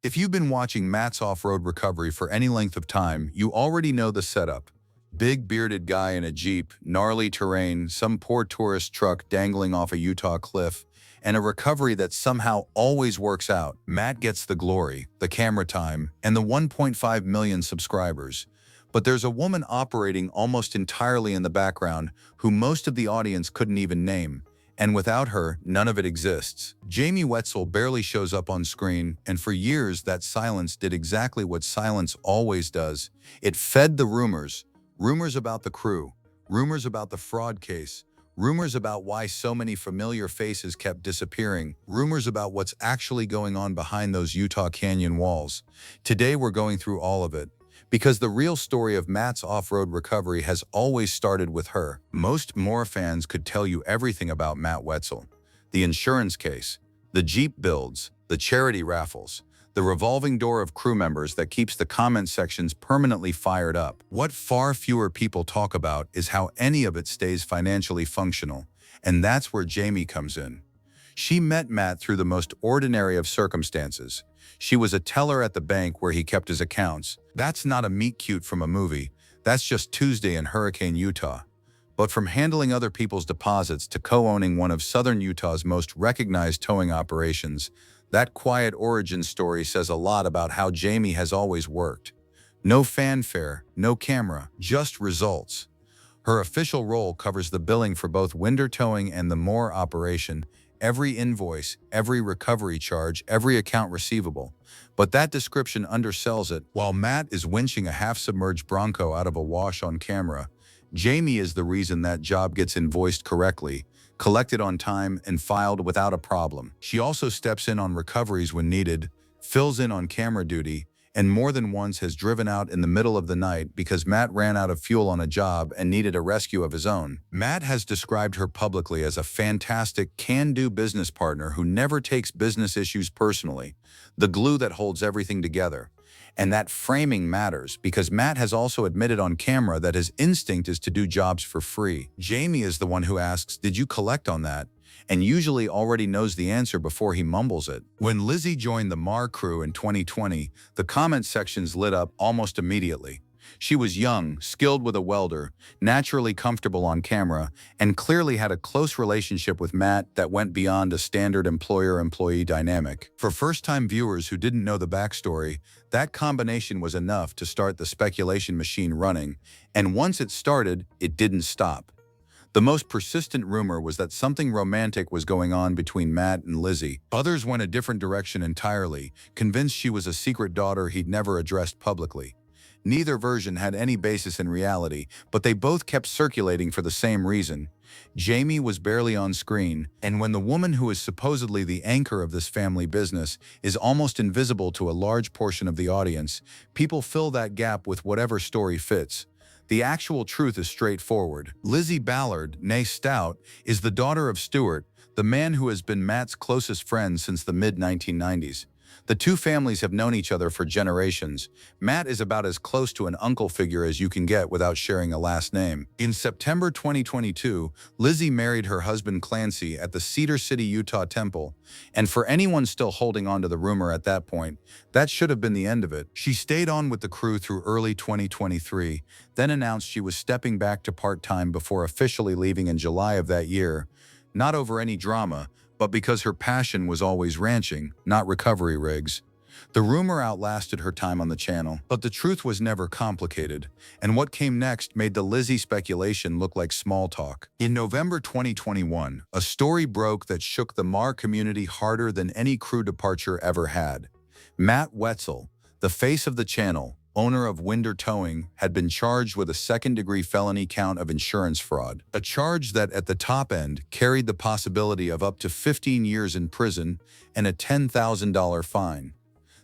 If you've been watching Matt's off-road recovery for any length of time, you already know the setup. Big bearded guy in a Jeep, gnarly terrain, some poor tourist truck dangling off a Utah cliff, and a recovery that somehow always works out. Matt gets the glory, the camera time, and the 1.5 million subscribers. But there's a woman operating almost entirely in the background who most of the audience couldn't even name. And without her, none of it exists. Jaymie Wetzel barely shows up on screen, and for years that silence did exactly what silence always does. It fed the rumors. Rumors about the crew, rumors about the fraud case, rumors about why so many familiar faces kept disappearing, rumors about what's actually going on behind those Utah Canyon walls. Today we're going through all of it, because the real story of Matt's off-road recovery has always started with her. Most Moore fans could tell you everything about Matt Wetzel. The insurance case, the Jeep builds, the charity raffles, the revolving door of crew members that keeps the comment sections permanently fired up. What far fewer people talk about is how any of it stays financially functional, and that's where Jaymie comes in. She met Matt through the most ordinary of circumstances. She was a teller at the bank where he kept his accounts. That's not a meet-cute from a movie. That's just Tuesday in Hurricane, Utah. But from handling other people's deposits to co-owning one of Southern Utah's most recognized towing operations, that quiet origin story says a lot about how Jaymie has always worked. No fanfare, no camera, just results. Her official role covers the billing for both Winder Towing and the Moore operation, every invoice, every recovery charge, every account receivable. But that description undersells it. While Matt is winching a half-submerged Bronco out of a wash on camera, Jaymie is the reason that job gets invoiced correctly, collected on time, and filed without a problem. She also steps in on recoveries when needed, fills in on camera duty, and more than once has driven out in the middle of the night because Matt ran out of fuel on a job and needed a rescue of his own. Matt has described her publicly as a fantastic, can-do business partner who never takes business issues personally, the glue that holds everything together. And that framing matters because Matt has also admitted on camera that his instinct is to do jobs for free. Jaymie is the one who asks, "Did you collect on that?" and usually already knows the answer before he mumbles it. When Lizzy joined the Mar crew in 2020, the comment sections lit up almost immediately. She was young, skilled with a welder, naturally comfortable on camera, and clearly had a close relationship with Matt that went beyond a standard employer-employee dynamic. For first-time viewers who didn't know the backstory, that combination was enough to start the speculation machine running, and once it started, it didn't stop. The most persistent rumor was that something romantic was going on between Matt and Lizzy. Others went a different direction entirely, convinced she was a secret daughter he'd never addressed publicly. Neither version had any basis in reality, but they both kept circulating for the same reason. Jaymie was barely on screen, and when the woman who is supposedly the anchor of this family business is almost invisible to a large portion of the audience, people fill that gap with whatever story fits. The actual truth is straightforward. Lizzy Ballard, née Stout, is the daughter of Stuart, the man who has been Matt's closest friend since the mid-1990s. The two families have known each other for generations. Matt is about as close to an uncle figure as you can get without sharing a last name. In September 2022, Lizzy married her husband Clancy at the Cedar City, Utah temple. And for anyone still holding on to the rumor at that point, that should have been the end of it. She stayed on with the crew through early 2023, then announced she was stepping back to part-time before officially leaving in July of that year. Not over any drama, but because her passion was always ranching, not recovery rigs. The rumor outlasted her time on the channel, but the truth was never complicated, and what came next made the Lizzy speculation look like small talk. In November 2021, a story broke that shook the Mar community harder than any crew departure ever had. Matt Wetzel, the face of the channel, owner of Winder Towing, had been charged with a second-degree felony count of insurance fraud, a charge that at the top end carried the possibility of up to 15 years in prison and a $10,000 fine.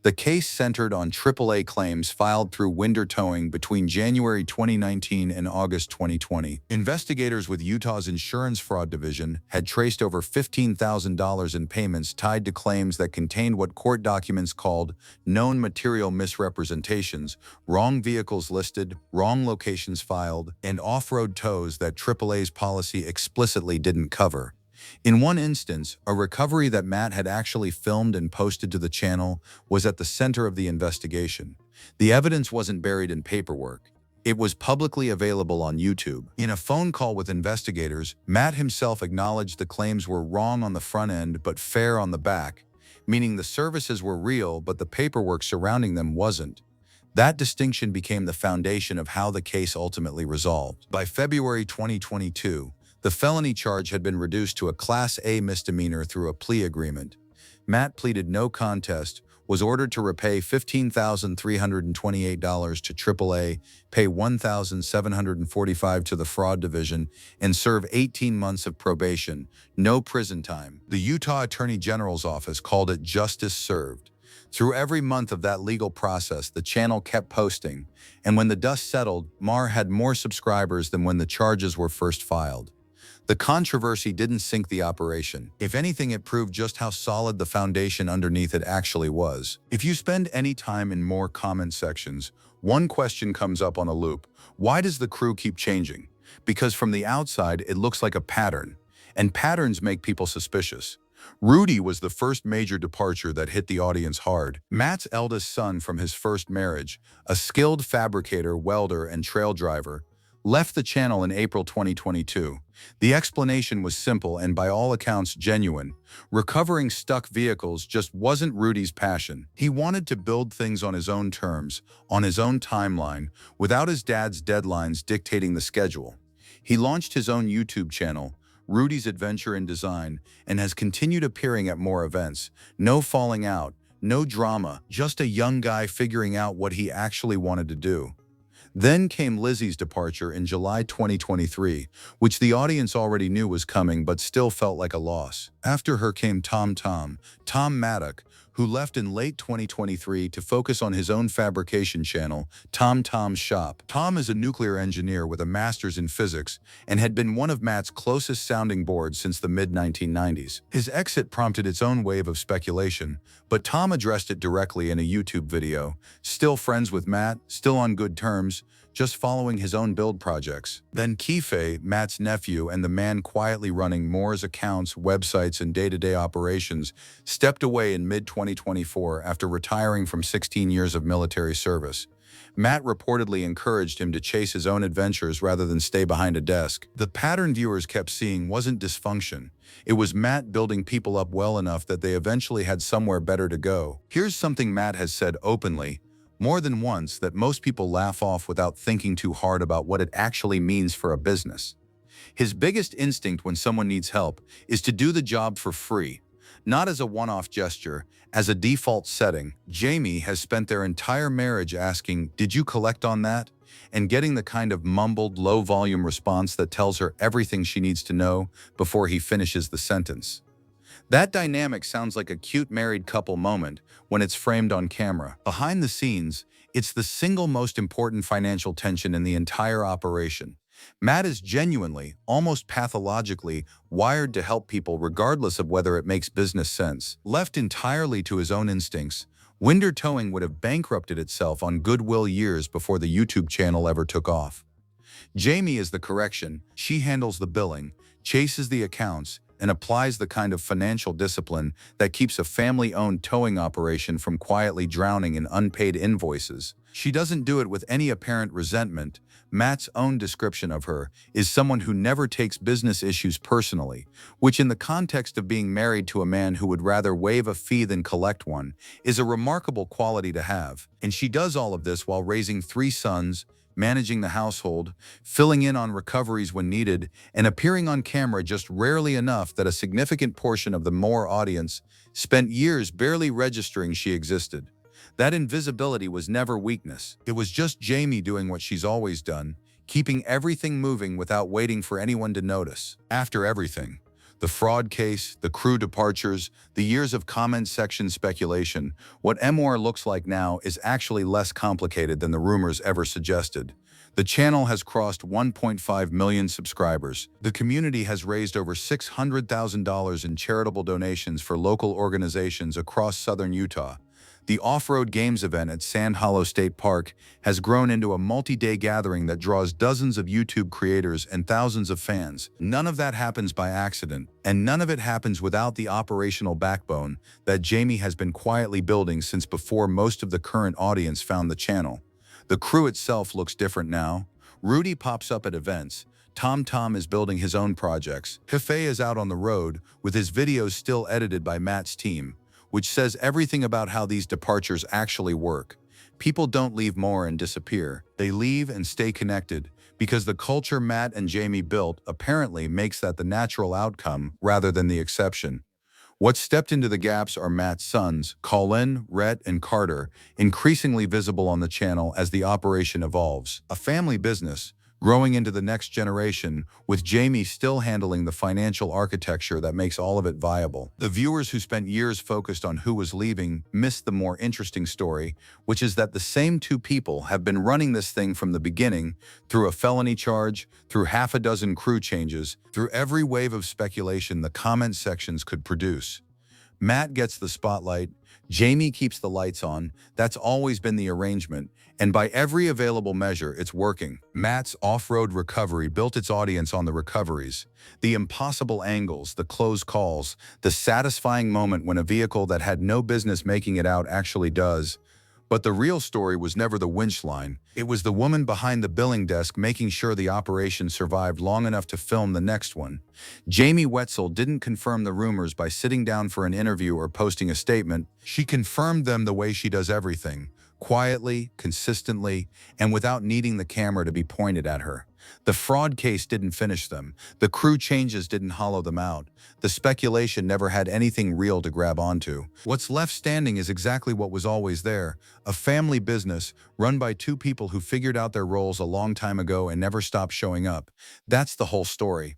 The case centered on AAA claims filed through Winder Towing between January 2019 and August 2020. Investigators with Utah's Insurance Fraud Division had traced over $15,000 in payments tied to claims that contained what court documents called known material misrepresentations, wrong vehicles listed, wrong locations filed, and off-road tows that AAA's policy explicitly didn't cover. In one instance, a recovery that Matt had actually filmed and posted to the channel was at the center of the investigation. The evidence wasn't buried in paperwork. It was publicly available on YouTube. In a phone call with investigators, Matt himself acknowledged the claims were wrong on the front end but fair on the back, meaning the services were real but the paperwork surrounding them wasn't. That distinction became the foundation of how the case ultimately resolved. By February 2022, the felony charge had been reduced to a Class A misdemeanor through a plea agreement. Matt pleaded no contest, was ordered to repay $15,328 to AAA, pay $1,745 to the fraud division, and serve 18 months of probation, no prison time. The Utah Attorney General's office called it justice served. Through every month of that legal process, the channel kept posting, and when the dust settled, Mar had more subscribers than when the charges were first filed. The controversy didn't sink the operation. If anything, it proved just how solid the foundation underneath it actually was. If you spend any time in more comment sections, one question comes up on a loop. Why does the crew keep changing? Because from the outside, it looks like a pattern, and patterns make people suspicious. Rudy was the first major departure that hit the audience hard. Matt's eldest son from his first marriage, a skilled fabricator, welder, and trail driver, left the channel in April 2022. The explanation was simple and by all accounts genuine. Recovering stuck vehicles just wasn't Rudy's passion. He wanted to build things on his own terms, on his own timeline, without his dad's deadlines dictating the schedule. He launched his own YouTube channel, Rudy's Adventure in Design, and has continued appearing at more events. No falling out, no drama, just a young guy figuring out what he actually wanted to do. Then came Lizzy's departure in July 2023, which the audience already knew was coming but still felt like a loss. After her came Tom Maddock, who left in late 2023 to focus on his own fabrication channel, Tom's Shop. Tom is a nuclear engineer with a master's in physics and had been one of Matt's closest sounding boards since the mid-1990s. His exit prompted its own wave of speculation, but Tom addressed it directly in a YouTube video. Still friends with Matt, still on good terms, just following his own build projects. Then Kiefe, Matt's nephew and the man quietly running Moore's accounts, websites, and day-to-day operations, stepped away in mid-2024 after retiring from 16 years of military service. Matt reportedly encouraged him to chase his own adventures rather than stay behind a desk. The pattern viewers kept seeing wasn't dysfunction. It was Matt building people up well enough that they eventually had somewhere better to go. Here's something Matt has said openly, more than once, that most people laugh off without thinking too hard about what it actually means for a business. His biggest instinct when someone needs help is to do the job for free, not as a one-off gesture, as a default setting. Jaime has spent their entire marriage asking, "Did you collect on that?" and getting the kind of mumbled, low-volume response that tells her everything she needs to know before he finishes the sentence. That dynamic sounds like a cute married couple moment when it's framed on camera. Behind the scenes, it's the single most important financial tension in the entire operation. Matt is genuinely, almost pathologically, wired to help people regardless of whether it makes business sense. Left entirely to his own instincts, Winder Towing would have bankrupted itself on goodwill years before the YouTube channel ever took off. Jaime is the correction. She handles the billing, chases the accounts, and applies the kind of financial discipline that keeps a family-owned towing operation from quietly drowning in unpaid invoices. She doesn't do it with any apparent resentment. Matt's own description of her is someone who never takes business issues personally, which in the context of being married to a man who would rather waive a fee than collect one, is a remarkable quality to have. And she does all of this while raising 3 sons, managing the household, filling in on recoveries when needed, and appearing on camera just rarely enough that a significant portion of the Moore audience spent years barely registering she existed. That invisibility was never weakness. It was just Jaime doing what she's always done, keeping everything moving without waiting for anyone to notice. After everything, the fraud case, the crew departures, the years of comment section speculation, what Moore looks like now is actually less complicated than the rumors ever suggested. The channel has crossed 1.5 million subscribers. The community has raised over $600,000 in charitable donations for local organizations across southern Utah. The off-road games event at Sand Hollow State Park has grown into a multi-day gathering that draws dozens of YouTube creators and thousands of fans. None of that happens by accident, and none of it happens without the operational backbone that Jaime has been quietly building since before most of the current audience found the channel. The crew itself looks different now. Rudy pops up at events. Tom is building his own projects. Hefe is out on the road, with his videos still edited by Matt's team, which says everything about how these departures actually work. People don't leave more and disappear. They leave and stay connected, because the culture Matt and Jaime built apparently makes that the natural outcome rather than the exception. What stepped into the gaps are Matt's sons, Colin, Rhett, and Carter, increasingly visible on the channel as the operation evolves. A family business, growing into the next generation, with Jaime still handling the financial architecture that makes all of it viable. The viewers who spent years focused on who was leaving missed the more interesting story, which is that the same two people have been running this thing from the beginning, through a felony charge, through half a dozen crew changes, through every wave of speculation the comment sections could produce. Matt gets the spotlight, Jaime keeps the lights on. That's always been the arrangement, and by every available measure, it's working. Matt's off-road recovery built its audience on the recoveries, the impossible angles, the close calls, the satisfying moment when a vehicle that had no business making it out actually does. But the real story was never the winch line. It was the woman behind the billing desk making sure the operation survived long enough to film the next one. Jaymie Wetzel didn't confirm the rumors by sitting down for an interview or posting a statement. She confirmed them the way she does everything, quietly, consistently, and without needing the camera to be pointed at her. The fraud case didn't finish them. The crew changes didn't hollow them out. The speculation never had anything real to grab onto. What's left standing is exactly what was always there, a family business run by two people who figured out their roles a long time ago and never stopped showing up. That's the whole story.